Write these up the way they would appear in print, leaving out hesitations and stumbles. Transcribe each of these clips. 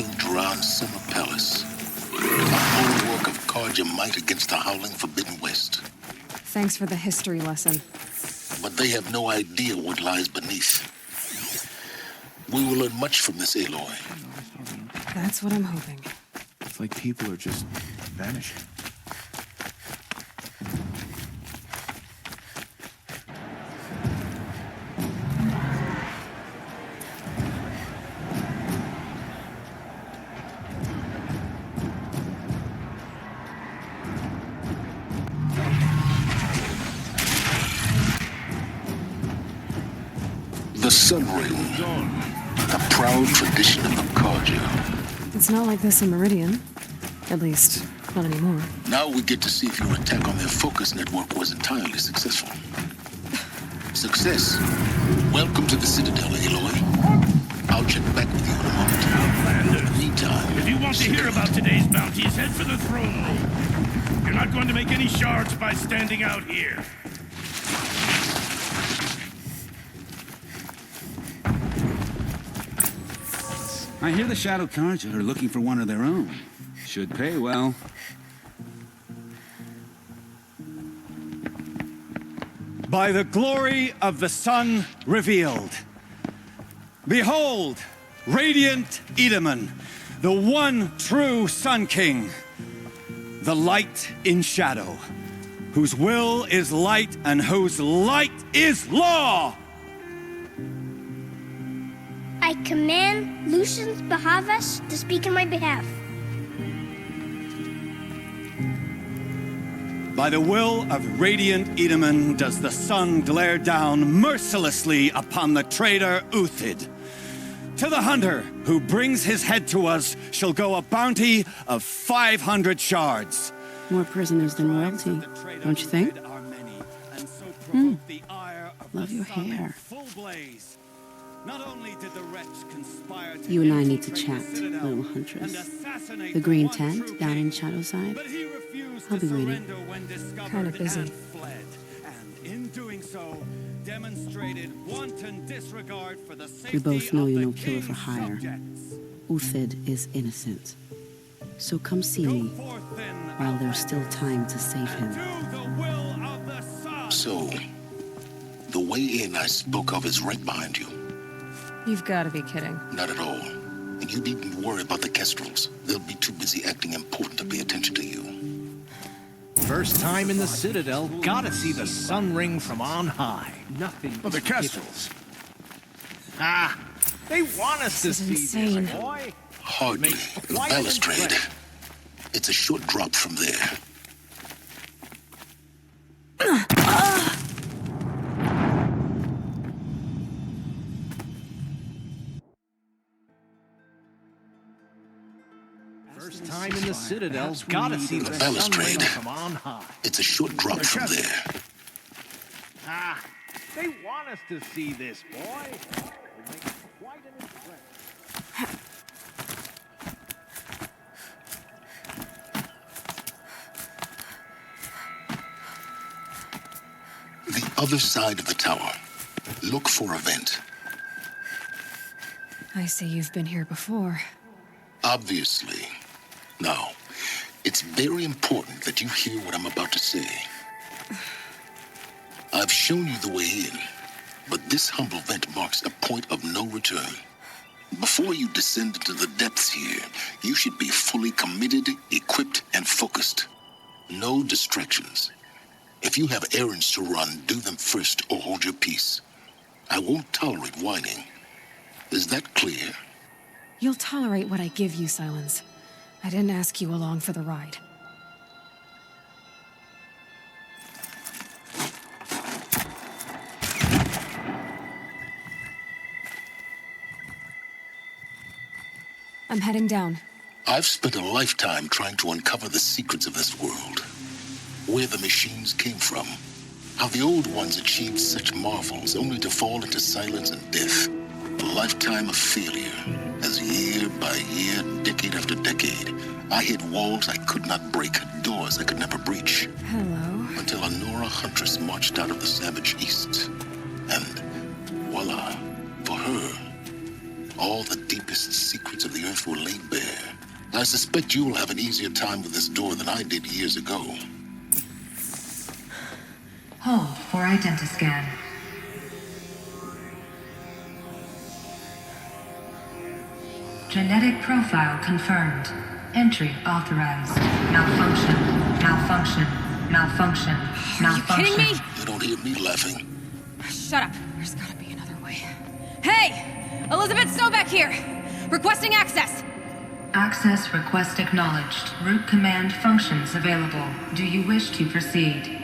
King Duran's summer palace. A bulwark of cards your might against the howling Forbidden West. Thanks for the history lesson. But they have no idea what lies beneath. We will learn much from this Aloy. That's what I'm hoping. It's like people are just vanishing. The Sun Ring, a proud tradition of the Carja. It's not like this in Meridian. At least, not anymore. Now we get to see if your attack on their focus network was entirely successful. Success. Welcome to the Citadel, Aloy. I'll check back with you in a moment. Outlanders. Meantime, If you want to hear about today's bounties, head for the throne room. You're not going to make any shards by standing out here. I hear the Shadow Carja are looking for one of their own. Should pay well. By the glory of the sun revealed. Behold, radiant Edaman, the one true Sun King. The light in shadow, whose will is light and whose light is law! I command Lucius Bahavas to speak in my behalf. By the will of radiant Edaman does the sun glare down mercilessly upon the traitor Uthid. To the hunter who brings his head to us shall go a bounty of 500 shards. More prisoners than royalty, don't you think? Love your hair. Not only did the wretch conspire to You and I need to chat, little huntress. The green tent down in Shadowside. I'll be waiting. Kinda busy. And in doing so, demonstrated wanton disregard for the safety We both know of you're the no killer for king's hire. subjects. Uthid is innocent. So come see me while there's still time to save him. Do the will of the sun. so the way in I spoke of is right behind you. You've got to be kidding. Not at all. And you needn't worry about the Kestrels. They'll be too busy acting important to pay attention to you. First time in the Citadel, gotta see the sun ring from on high. Nothing but the Kestrels. Ah, they want us to This see is insane. this, boy. Hardly. The balustrade. It's a short drop from there. First time in the Citadel, gotta see the sun balustrade. ring from on high. It's a short drop from there. Ah, they want us to see this, boy. We'll make quite an impression. The other side of the tower. Look for a vent. I see you've been here before. Obviously. Now, it's very important that you hear what I'm about to say. I've shown you the way in, but this humble vent marks a point of no return. Before you descend into the depths here, you should be fully committed, equipped, and focused. No distractions. If you have errands to run, do them first or hold your peace. I won't tolerate whining. Is that clear? You'll tolerate what I give you, Silence. I didn't ask you along for the ride. I'm heading down. I've spent a lifetime trying to uncover the secrets of this world. Where the machines came from. How the old ones achieved such marvels only to fall into silence and death. A lifetime of failure, as year by year, decade after decade, I hit walls I could not break, doors I could never breach. Hello. Until a Nora huntress marched out of the savage east. And voila, for her, all the deepest secrets of the Earth were laid bare. I suspect you will have an easier time with this door than I did years ago. Hold for identiscan. Genetic profile confirmed. Entry authorized. Malfunction. Malfunction. Malfunction. Are you kidding me? You don't hear me laughing. Shut up. There's gotta be another way. Hey! Elizabeth Snowback here! Requesting access! Access request acknowledged. Root command functions available. Do you wish to proceed?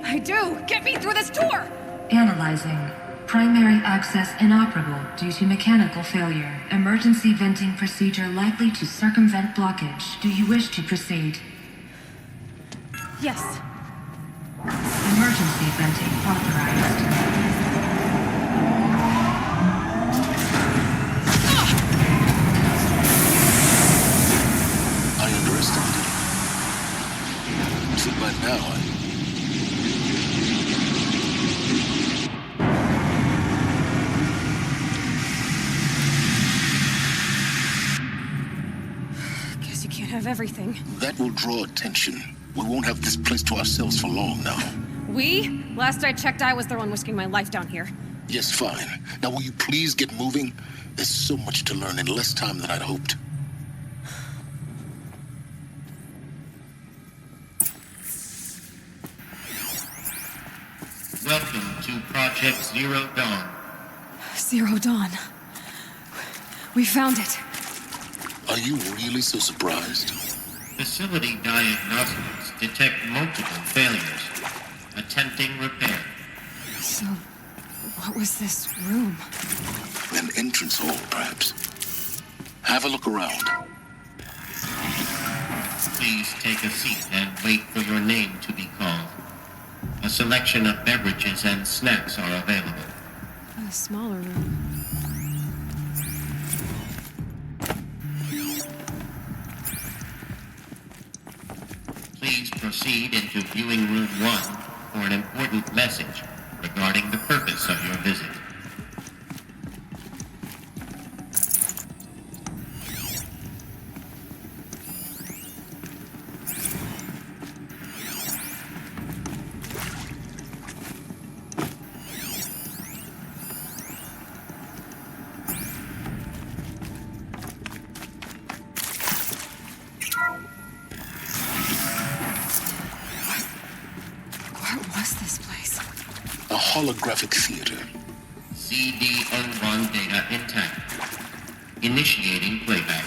I do! Get me through this door! Analyzing. Primary access inoperable due to mechanical failure. Emergency venting procedure likely to circumvent blockage. Do you wish to proceed? Yes. Emergency venting authorized. I underestimated. So by now, Guess you can't have everything. that will draw attention. We won't have this place to ourselves for long now. We? Last I checked, I was the one risking my life down here. Yes, fine. Now will you please get moving? There's so much to learn in less time than I'd hoped. Welcome to Project Zero Dawn. Zero Dawn. We found it. Are you really so surprised? Facility diagnostics detect multiple failures. Attempting repair. So, what was this room? An entrance hall, perhaps. Have a look around. Please take a seat and wait for your name to be called. A selection of beverages and snacks are available. A smaller room. Please proceed into viewing room 1 for an important message regarding the purpose of your visit. Holographic theater. CD01 data intact. Initiating playback.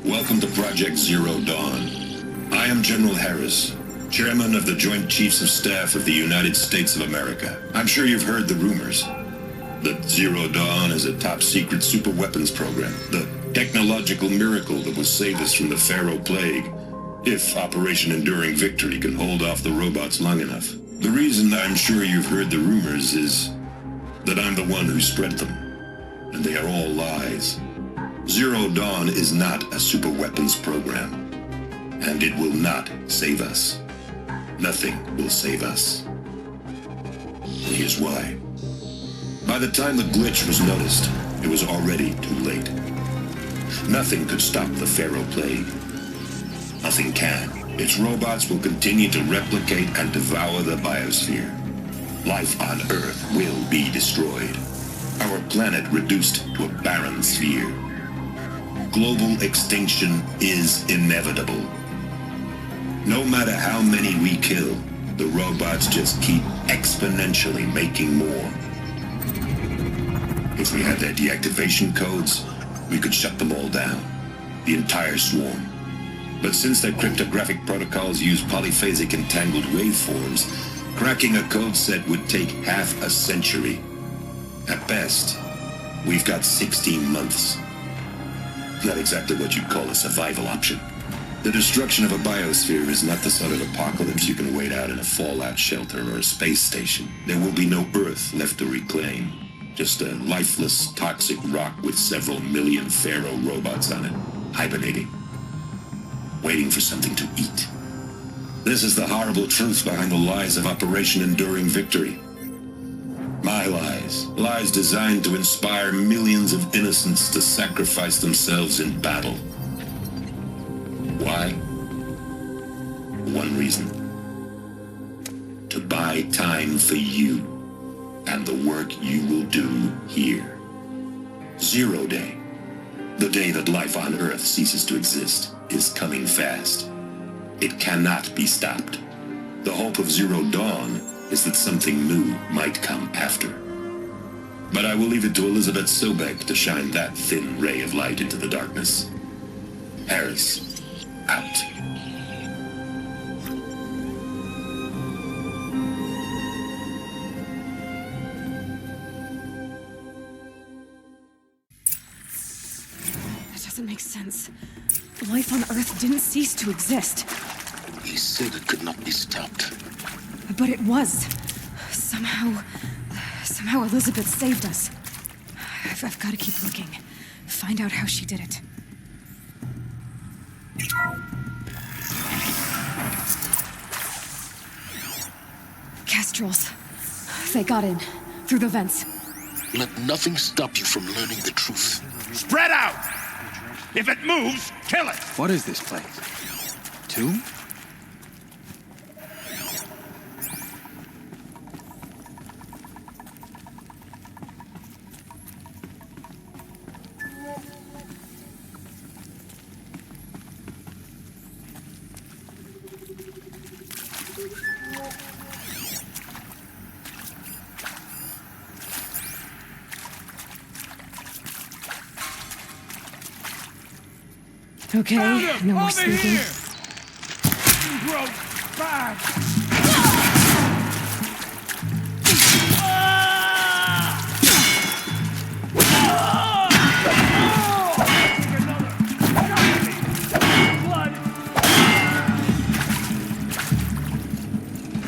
Welcome to Project Zero Dawn. I am General Harris, Chairman of the Joint Chiefs of Staff of the United States of America. I'm sure you've heard the rumors that Zero Dawn is a top-secret superweapons program, the technological miracle that will save us from the Pharaoh Plague, if Operation Enduring Victory can hold off the robots long enough. The reason I'm sure you've heard the rumors is that I'm the one who spread them, and they are all lies. Zero Dawn is not a superweapons program, and it will not save us. Nothing will save us. Here's why. By the time the glitch was noticed, it was already too late. Nothing could stop the Pharaoh Plague. Nothing can. Its robots will continue to replicate and devour the biosphere. Life on Earth will be destroyed. Our planet reduced to a barren sphere. Global extinction is inevitable. No matter how many we kill, the robots just keep exponentially making more. If we had their deactivation codes, we could shut them all down. The entire swarm. But since their cryptographic protocols use polyphasic entangled waveforms, cracking a code set would take half a century. At best, we've got 16 months. Not exactly what you'd call a survival option. The destruction of a biosphere is not the sort of apocalypse you can wait out in a fallout shelter or a space station. There will be no Earth left to reclaim. Just a lifeless, toxic rock with several million Pharaoh robots on it, hibernating. Waiting for something to eat. This is the horrible truth behind the lies of Operation Enduring Victory. My lies. Lies designed to inspire millions of innocents to sacrifice themselves in battle. Why? One reason. To buy time for you and the work you will do here. 0 Day. The day that life on Earth ceases to exist is coming fast. It cannot be stopped. The hope of Zero Dawn is that something new might come after. But I will leave it to Elizabeth Sobek to shine that thin ray of light into the darkness. Harris, out. That doesn't make sense. Life on Earth didn't cease to exist. He said it could not be stopped. But it was. Somehow Elizabeth saved us. I've got to keep looking. Find out how she did it. Kestrels. They got in. Through the vents. Let nothing stop you from learning the truth. Spread out! If it moves, kill it! What is this place? Tomb? Okay, no more sleeping. Broke back.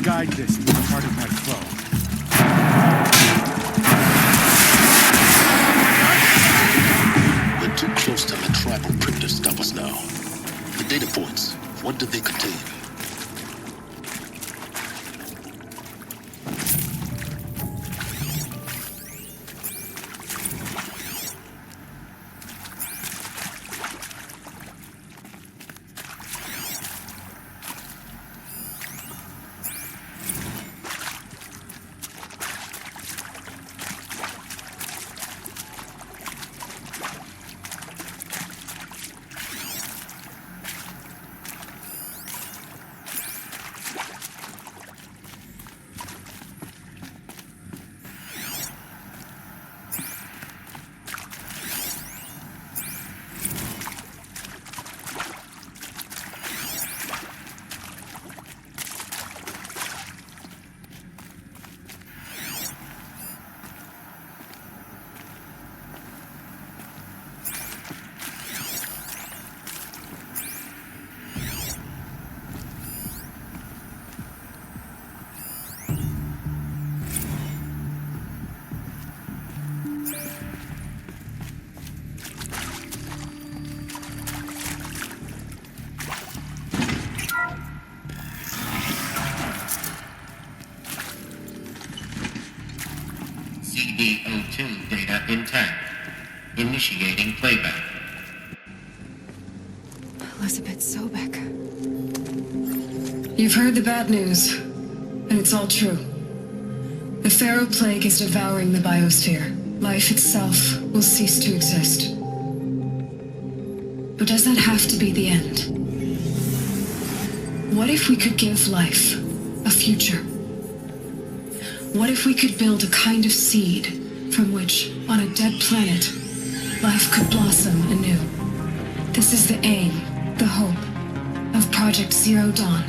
Guide this into part of my flow. We're too close to the tribal crypt to stop us now. The data points, what do they contain? CD02 data intact. Initiating playback. Elizabeth Sobek. You've heard the bad news, and it's all true. The Pharaoh Plague is devouring the biosphere. Life itself will cease to exist. But does that have to be the end? What if we could give life a future? What if we could build a kind of seed from which, on a dead planet, life could blossom anew? This is the aim, the hope, of Project Zero Dawn.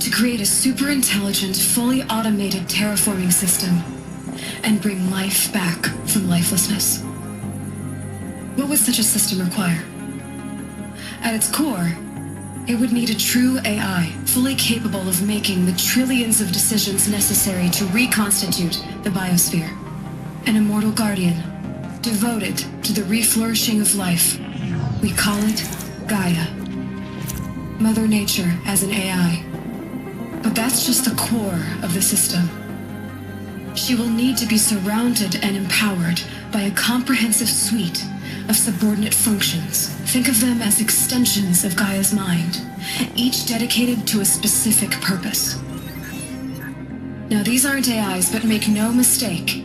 To create a super-intelligent, fully automated terraforming system and bring life back from lifelessness. What would such a system require? At its core, it would need a true AI, fully capable of making the trillions of decisions necessary to reconstitute the biosphere. An immortal guardian, devoted to the reflourishing of life. We call it Gaia. Mother Nature as an AI. But that's just the core of the system. she will need to be surrounded and empowered by a comprehensive suite of subordinate functions. Think of them as extensions of Gaia's mind, each dedicated to a specific purpose. Now, these aren't AIs, but make no mistake,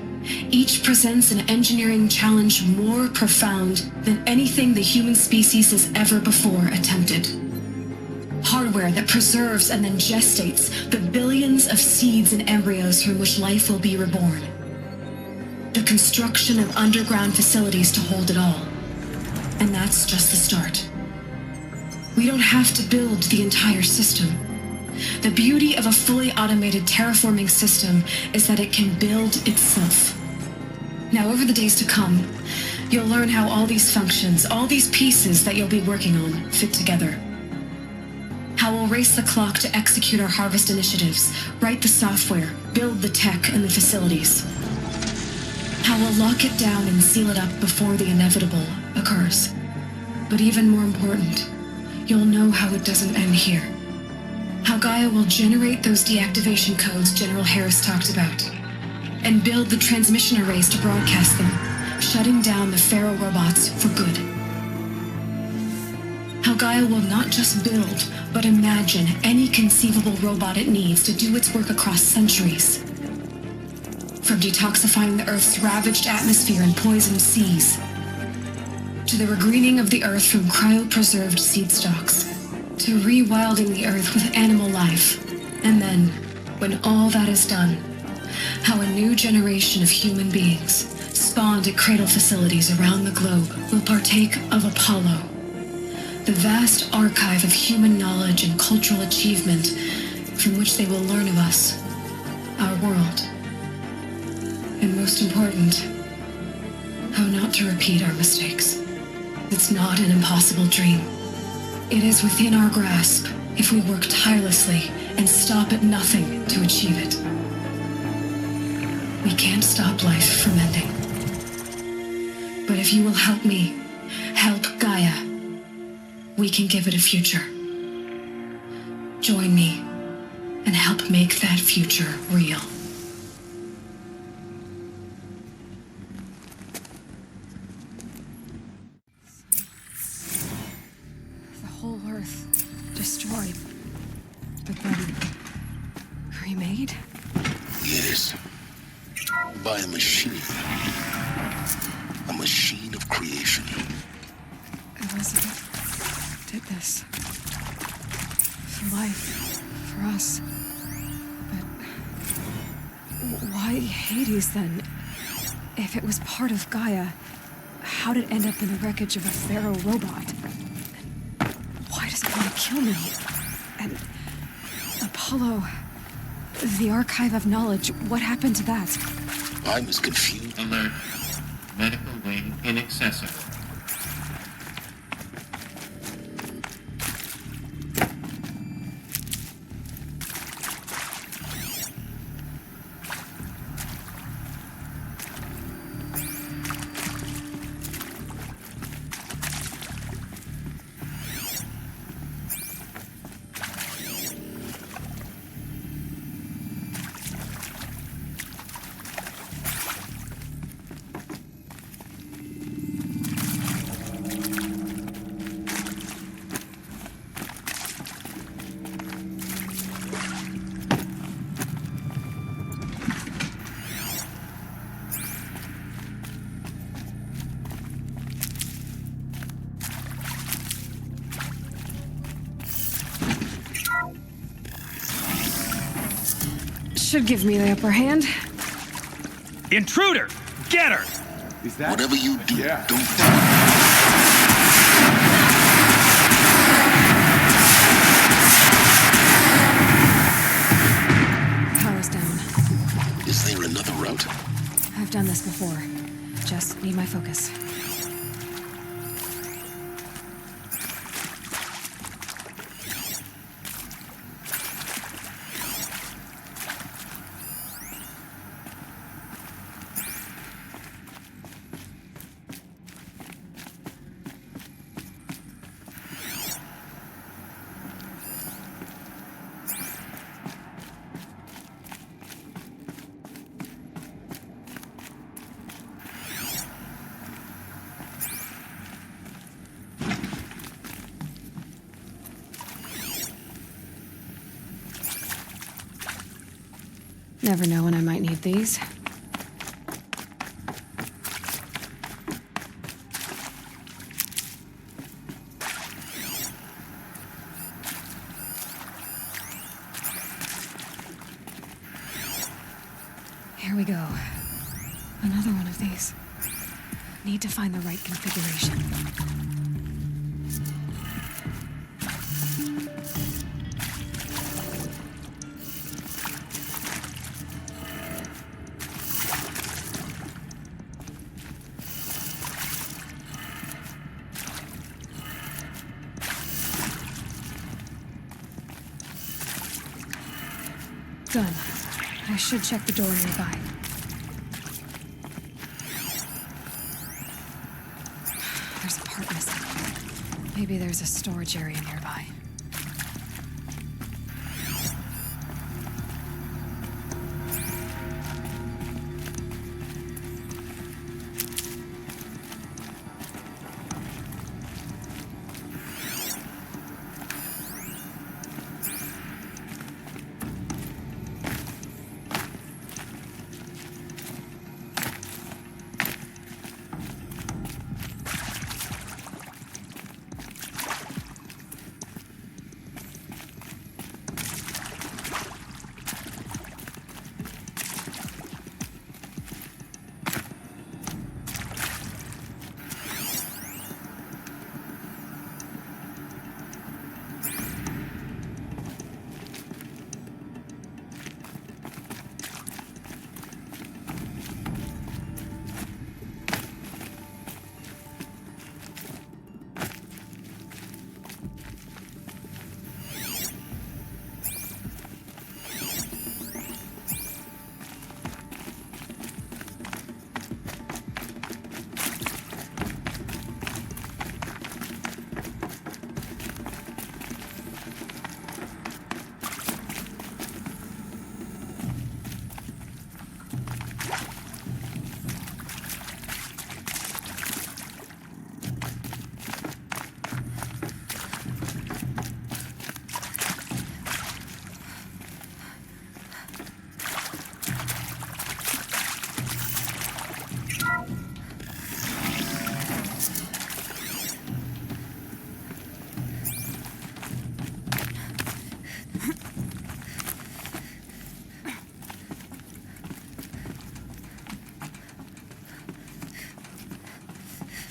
each presents an engineering challenge more profound than anything the human species has ever before attempted. Hardware that preserves and then gestates the billions of seeds and embryos from which life will be reborn. The construction of underground facilities to hold it all. And that's just the start. We don't have to build the entire system. The beauty of a fully automated terraforming system is that it can build itself. Now, over the days to come, you'll learn how all these functions, all these pieces that you'll be working on, fit together. How we'll race the clock to execute our harvest initiatives, write the software, build the tech and the facilities. How we'll lock it down and seal it up before the inevitable occurs. But even more important, you'll know how it doesn't end here. How Gaia will generate those deactivation codes General Harris talked about, and build the transmission arrays to broadcast them, shutting down the Pharaoh robots for good. How Gaia will not just build, but imagine any conceivable robot it needs to do its work across centuries. From detoxifying the Earth's ravaged atmosphere and poisoned seas, to the regreening of the Earth from cryopreserved seed stalks, to rewilding the Earth with animal life. And then, when all that is done, how a new generation of human beings, spawned at cradle facilities around the globe, will partake of Apollo, the vast archive of human knowledge and cultural achievement from which they will learn of us, our world. And most important, how not to repeat our mistakes. It's not an impossible dream. It is within our grasp if we work tirelessly and stop at nothing to achieve it. We can't stop life from ending. But if you will help me, help Gaia, we can give it a future. Join me and help make that future real. The whole Earth destroyed, but then remade? Yes. By a machine. A machine of creation. Elizabeth did this. For life. For us. But why Hades then? If it was part of Gaia, how did it end up in the wreckage of a Pharaoh robot? And why does it want to kill me? And Apollo, the archive of knowledge, what happened to that? I'm as confused. Alert. Medical wing inaccessible. Should give me the upper hand. Intruder! Get her! Is that? Whatever you do, don't Power's down. Is there another route? I've done this before. Just need my focus. Never know when I might need these. Here we go. Another one of these. Need to find the right configuration. Done. I should check the door nearby. There's a part missing. Maybe there's a storage area nearby.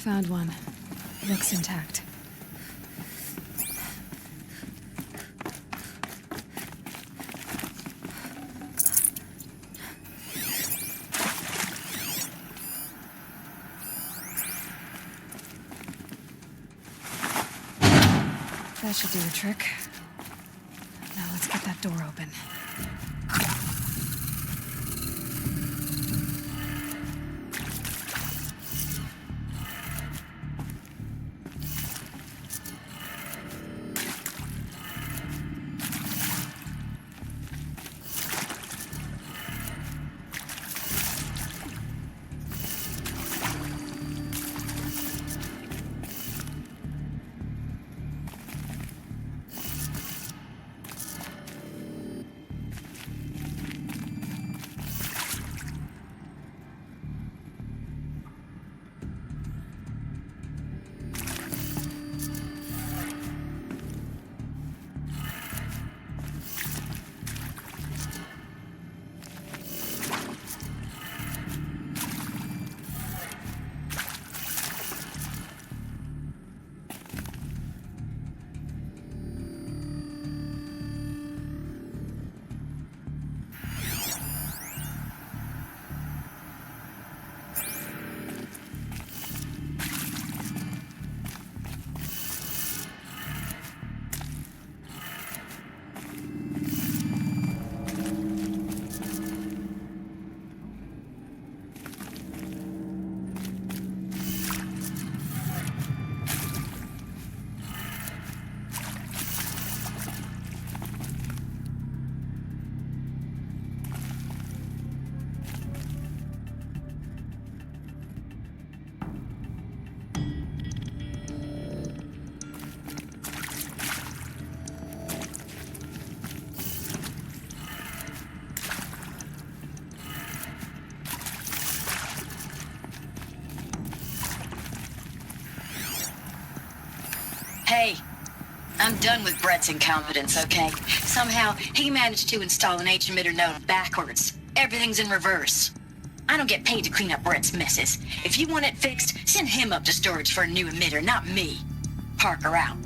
Found one. Looks intact. That should do the trick. Now let's get that door open. I'm done with Brett's incompetence, okay? Somehow, he managed to install an H-emitter node backwards. Everything's in reverse. I don't get paid to clean up Brett's messes. If you want it fixed, send him up to storage for a new emitter, not me. Parker out.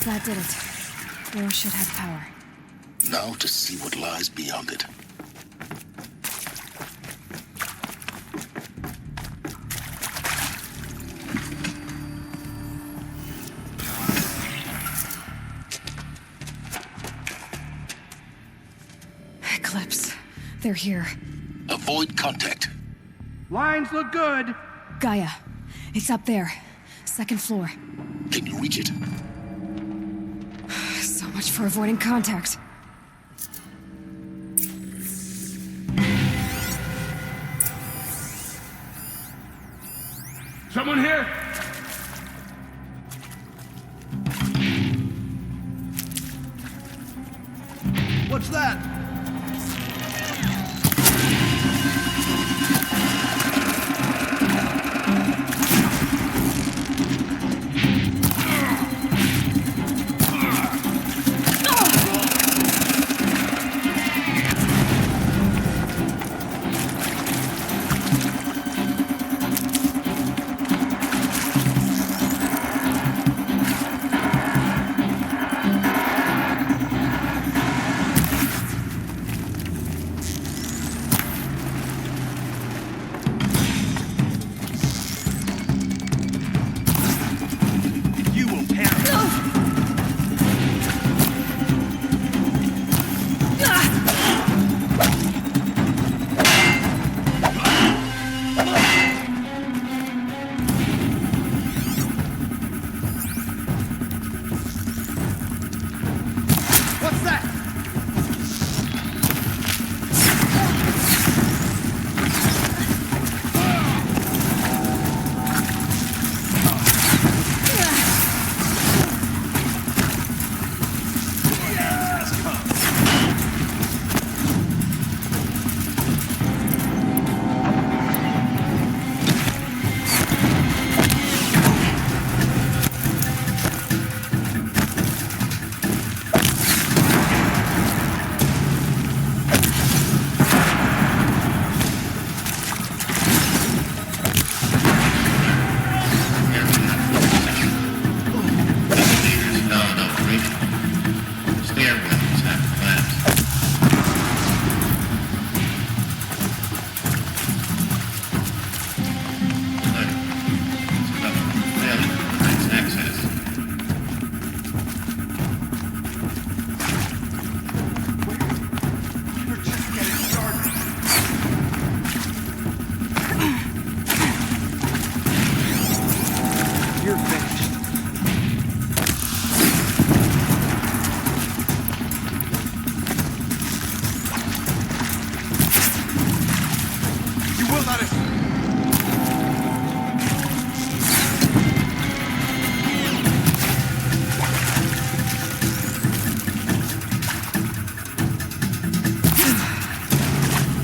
That did it. Door should have power. Now to see what lies beyond it. Eclipse. They're here. Avoid contact. Lines look good. Gaia. It's up there. Second floor. Can you reach it? So much for avoiding contact. Someone here? What's that?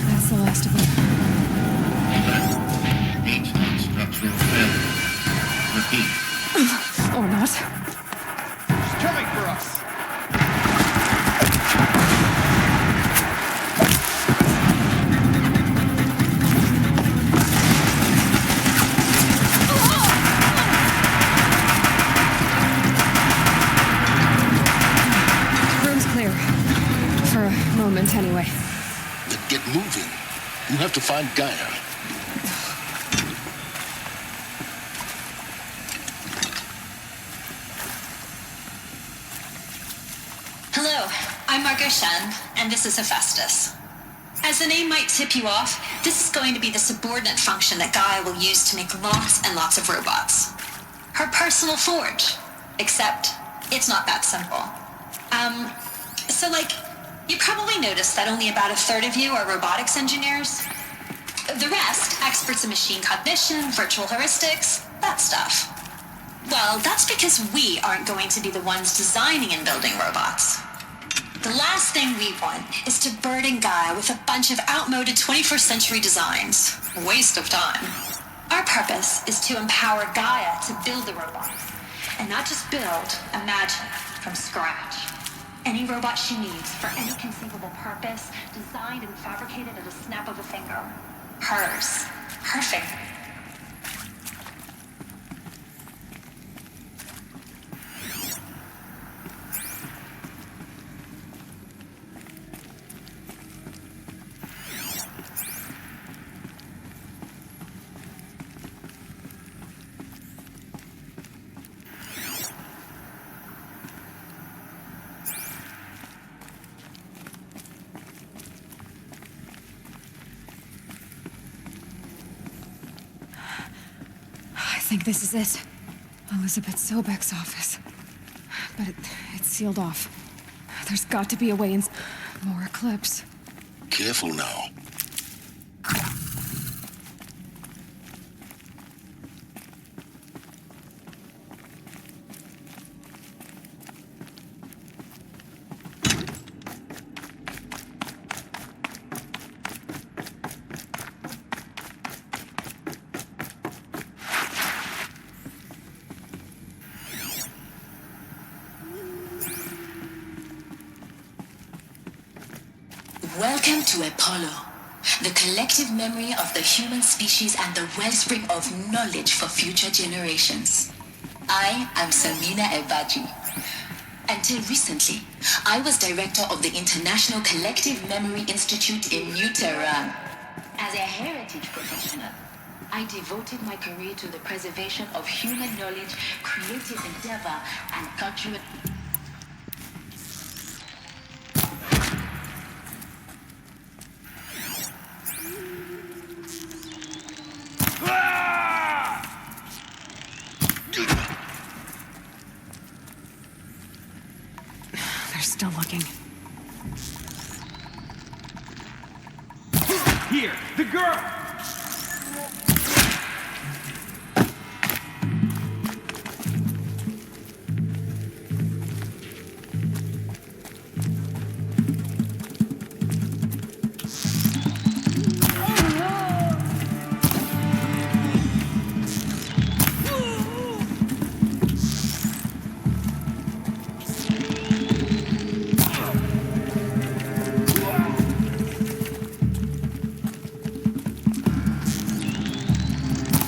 That's the last of them. H1 structural failure. Repeat. Or not. Coming for us. Room's clear. For a moment, anyway. Then get moving. You have to find Gaia. Hello, I'm Margot Shen, and this is Hephaestus. As the name might tip you off, this is going to be the subordinate function that Gaia will use to make lots and lots of robots. Her personal forge. Except, it's not that simple. You probably noticed that only about a third of you are robotics engineers. The rest, experts in machine cognition, virtual heuristics, that stuff. Well, that's because we aren't going to be the ones designing and building robots. The last thing we want is to burden Gaia with a bunch of outmoded 21st century designs. A waste of time. Our purpose is to empower Gaia to build the robots. And not just build, imagine, from scratch. Any robot she needs for any conceivable purpose, designed and fabricated at a snap of a finger. Hers. Her finger. I think this is it. Elizabeth Sobek's office. But it's sealed off. There's got to be a way in... More Eclipse. Careful now. Welcome to Apollo, the collective memory of the human species and the wellspring of knowledge for future generations. I am Samina Ebaji. Until recently, I was director of the International Collective Memory Institute in New Tehran. As a heritage professional, I devoted my career to the preservation of human knowledge, creative endeavor, and cultural... They're still looking. Here, the girl!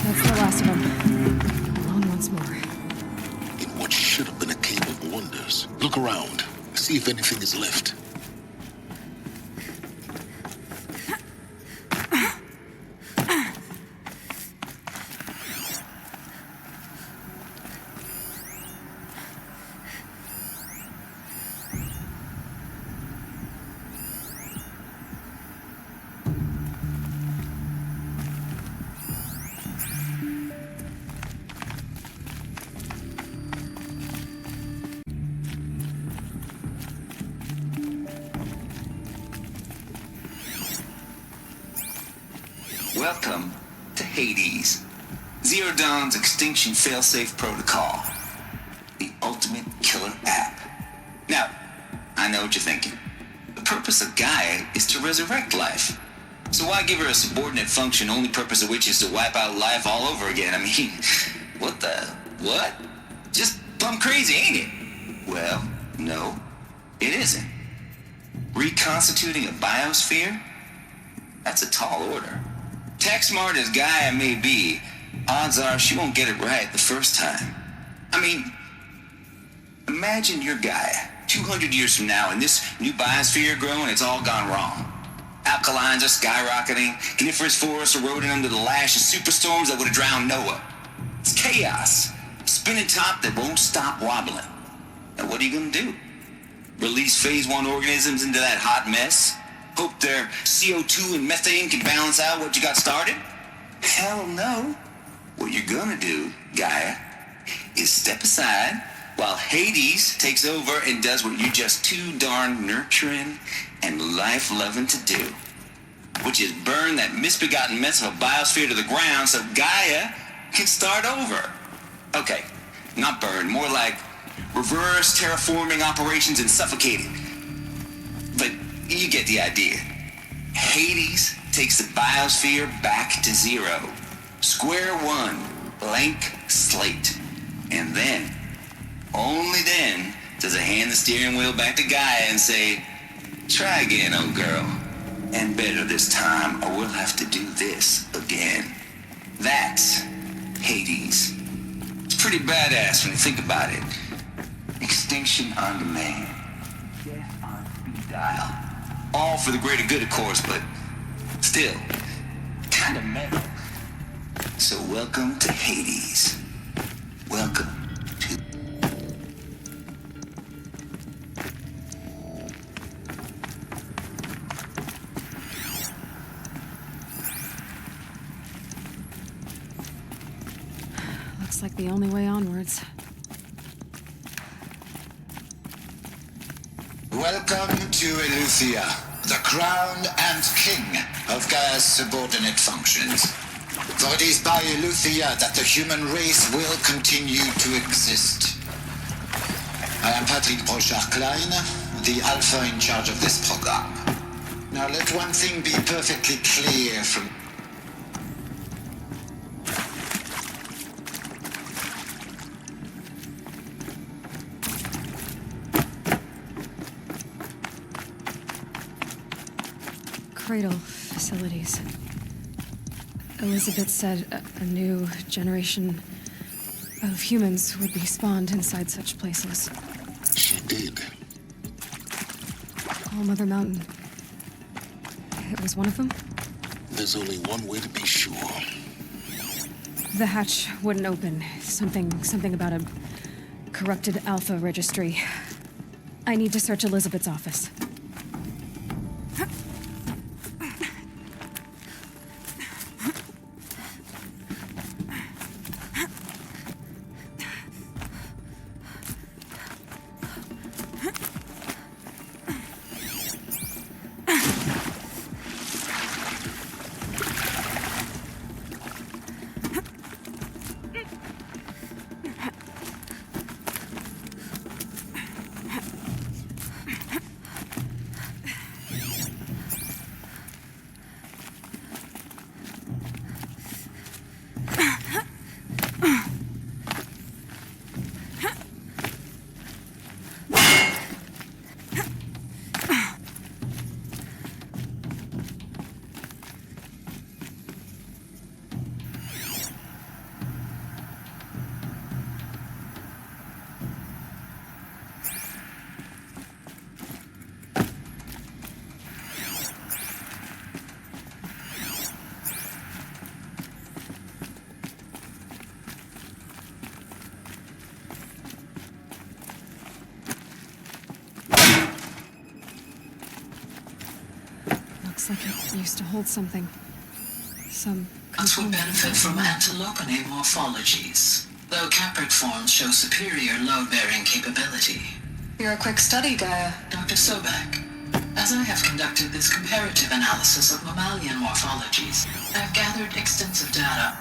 That's the last of them. Alone once more. In what should have been a cave of wonders. Look around. See if anything is left. Welcome to Hades, Zero Dawn's extinction failsafe protocol, the ultimate killer app. Now, I know what you're thinking. The purpose of Gaia is to resurrect life. So why give her a subordinate function, only purpose of which is to wipe out life all over again? I mean, what? Just plumb crazy, ain't it? Well, no, it isn't. Reconstituting a biosphere? That's a tall order. Tech smart as Gaia may be, odds are she won't get it right the first time. I mean, imagine you're Gaia, 200 years from now, and this new biosphere you're growing, it's all gone wrong. Alkalines are skyrocketing, coniferous forests eroding under the lash of superstorms that would have drowned Noah. It's chaos, spinning top that won't stop wobbling. Now what are you gonna do? Release phase 1 organisms into that hot mess? Hope their CO2 and methane can balance out what you got started? Hell no. What you're gonna do, Gaia, is step aside while Hades takes over and does what you're just too darn nurturing and life-loving to do, which is burn that misbegotten mess of a biosphere to the ground so Gaia can start over. Okay, not burn, more like reverse terraforming operations and suffocating. But you get the idea. Hades takes the biosphere back to zero. Square one, blank slate. And then, only then, does it hand the steering wheel back to Gaia and say, try again, old girl. And better this time, or we'll have to do this again. That's Hades. It's pretty badass when you think about it. Extinction on demand. Death on speed dial. All for the greater good, of course, but still, kind of metal. So welcome to Hades. Welcome to... Looks like the only way onwards. Welcome to Eleuthia, the crown and king of Gaia's subordinate functions. For it is by Eleuthia that the human race will continue to exist. I am Patrick Brochard-Klein, the alpha in charge of this program. Now let one thing be perfectly clear from... Cradle facilities. Elizabeth said a new generation of humans would be spawned inside such places. She did. All Mother Mountain. It was one of them? There's only one way to be sure. The hatch wouldn't open. Something about a corrupted alpha registry. I need to search Elizabeth's office. Looks like it used to hold something. Some Us would benefit from antilopinae morphologies, though caprid forms show superior load-bearing capability. You're a quick study, Gaia. Dr. Sobek, As I have conducted this comparative analysis of mammalian morphologies, I have gathered extensive data.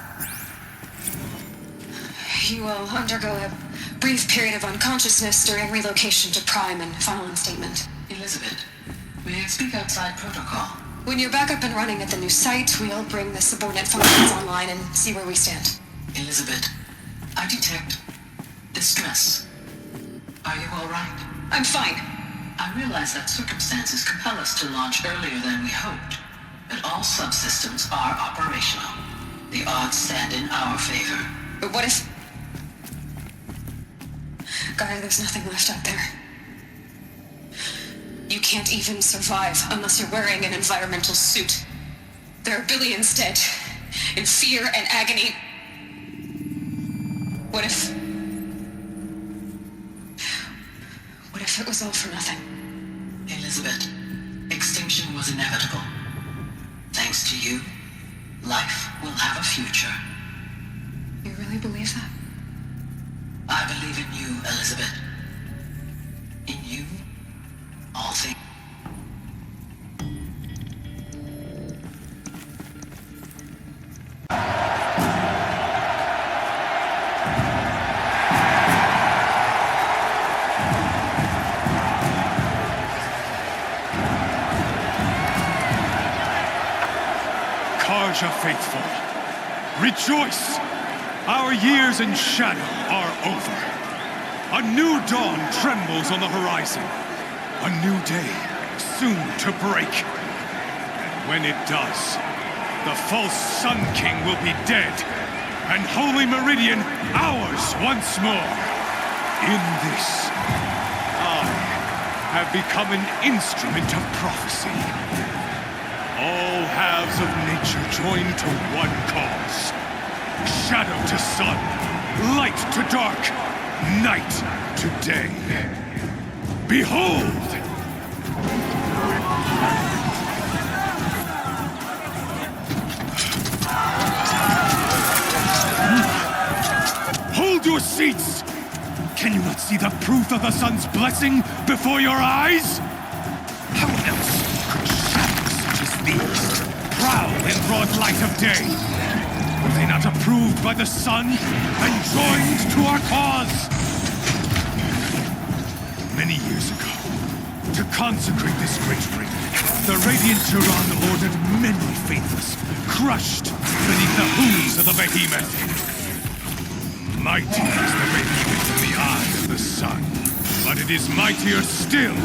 You will undergo a brief period of unconsciousness during relocation to Prime and final instatement. Elizabeth, may I speak outside protocol? When you're back up and running at the new site, we'll bring the subordinate functions online and see where we stand. Elizabeth, I detect distress. Are you all right? I'm fine. I realize that circumstances compel us to launch earlier than we hoped, but all subsystems are operational. The odds stand in our favor. But what if... Gaia, there's nothing left out there. You can't even survive unless you're wearing an environmental suit. There are billions dead, in fear and agony. What if it was all for nothing? Elizabeth, extinction was inevitable. Thanks to you, life will have a future. You really believe that? I believe in you, Elizabeth. In you, all things. Karja faithful, rejoice! Our years in shadow are over. A new dawn trembles on the horizon. A new day soon to break. And when it does, the false Sun King will be dead, and Holy Meridian ours once more. In this, I have become an instrument of prophecy. All halves of nature join to one cause. Shadow to sun, light to dark, night to day. Behold! Hold your seats! Can you not see the proof of the sun's blessing before your eyes? How else could shadows such as these prowl in broad light of day? Were they not approved by the sun and joined to our cause? Many years ago, to consecrate this great ring, the Radiant Turan ordered many faithless, crushed beneath the hooves of the behemoth. Mighty is the behemoth in the eye of the sun, but it is mightier still,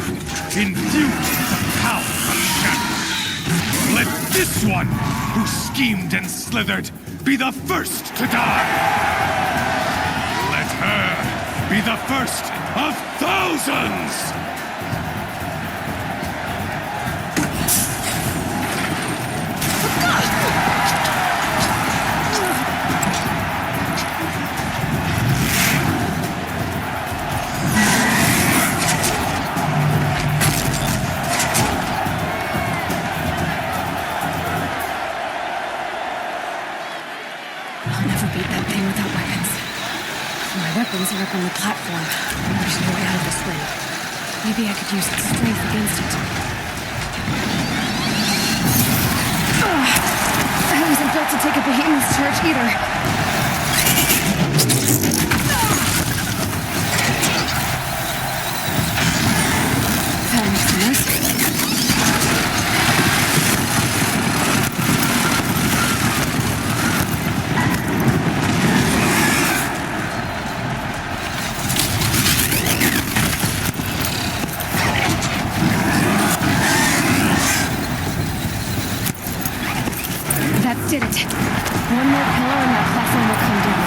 endued with the power of shadow. Let this one, who schemed and slithered, be the first to die! Let her be the first of thousands! Weapons are up on the platform. There's no way out of this ring. Maybe I could use its strength against it. I wasn't built to take a behemoth's charge either. That makes sense. Did it. One more pillar and that platform will come down.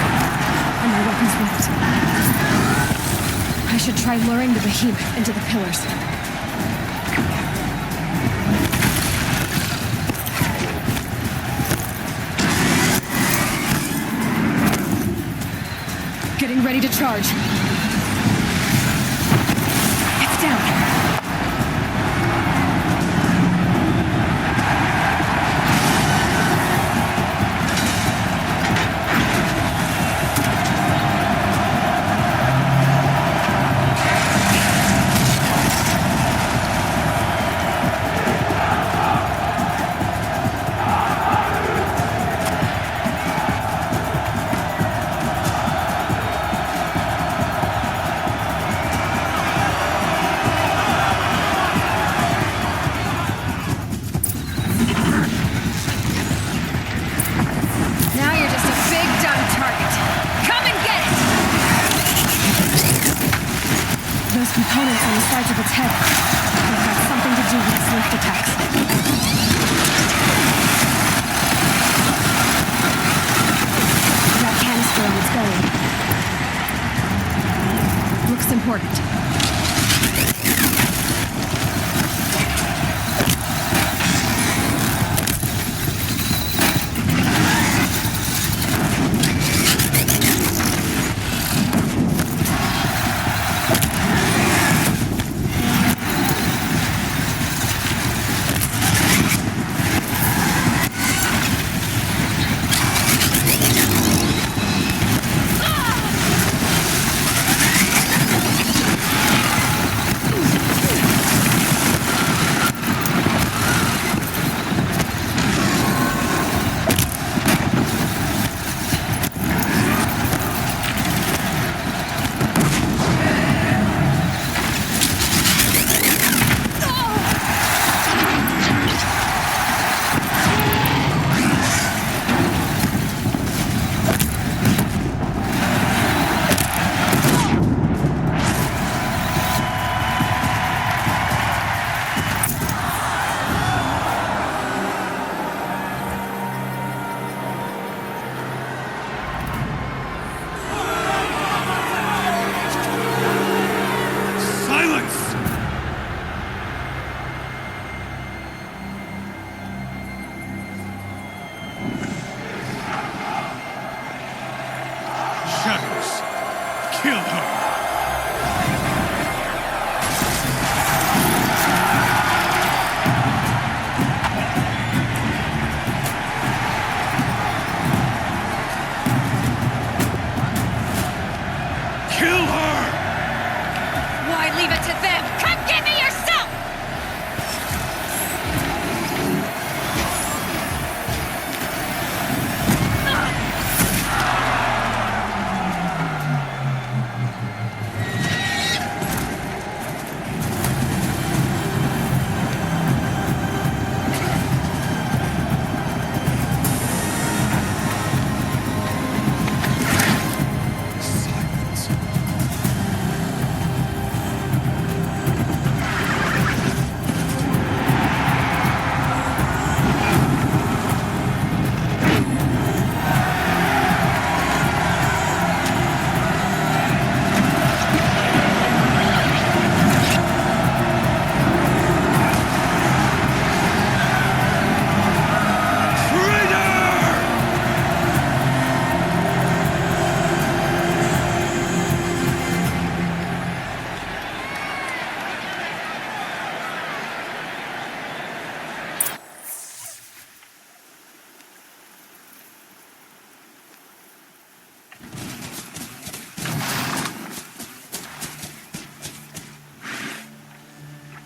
And my weapons won't. I should try luring the behemoth into the pillars. Getting ready to charge. It's down. head. They've got something to do with its lift attacks. That canister on its belly. Looks important.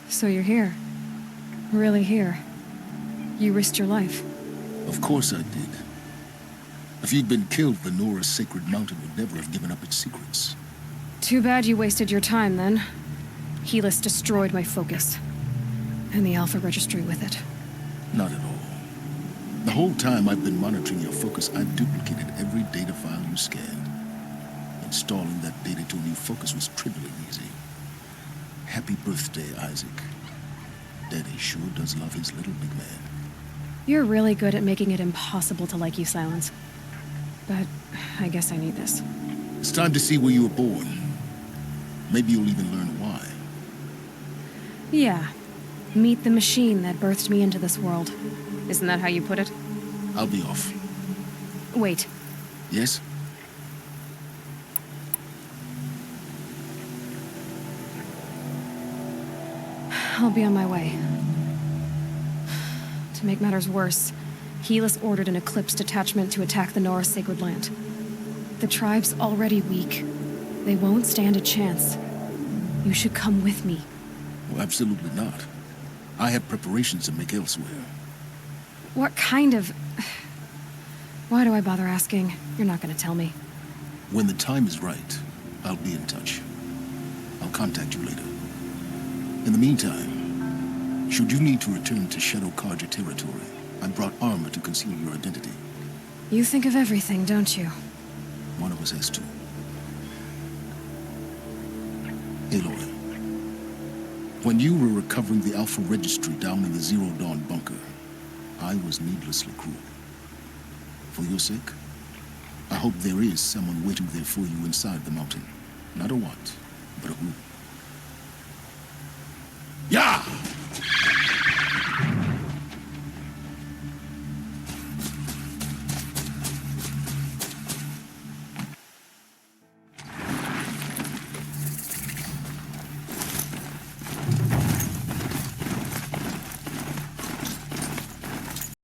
So you're here. Really here. You risked your life. Of course I did. If you'd been killed, the Nora's sacred mountain would never have given up its secrets. Too bad you wasted your time, then. Helis destroyed my focus. And the Alpha Registry with it. Not at all. The whole time I've been monitoring your focus, I've duplicated every data file you scanned. Installing that data to a new focus was trivially easy. Happy birthday, Isaac. Daddy sure does love his little big man. You're really good at making it impossible to like you, Silence. But I guess I need this. It's time to see where you were born. Maybe you'll even learn why. Yeah. Meet the machine that birthed me into this world. Isn't that how you put it? I'll be off. Wait. Yes? I'll be on my way. To make matters worse, Helis ordered an Eclipse detachment to attack the Nora Sacred Land. The tribe's already weak. They won't stand a chance. You should come with me. Well, absolutely not. I have preparations to make elsewhere. What kind of... Why do I bother asking? You're not gonna tell me. When the time is right, I'll be in touch. I'll contact you later. In the meantime, should you need to return to Shadow Karja territory, I brought armor to conceal your identity. You think of everything, don't you? One of us has to. Aloy. When you were recovering the Alpha Registry down in the Zero Dawn bunker, I was needlessly cruel. For your sake, I hope there is someone waiting there for you inside the mountain. Not a what, but a who.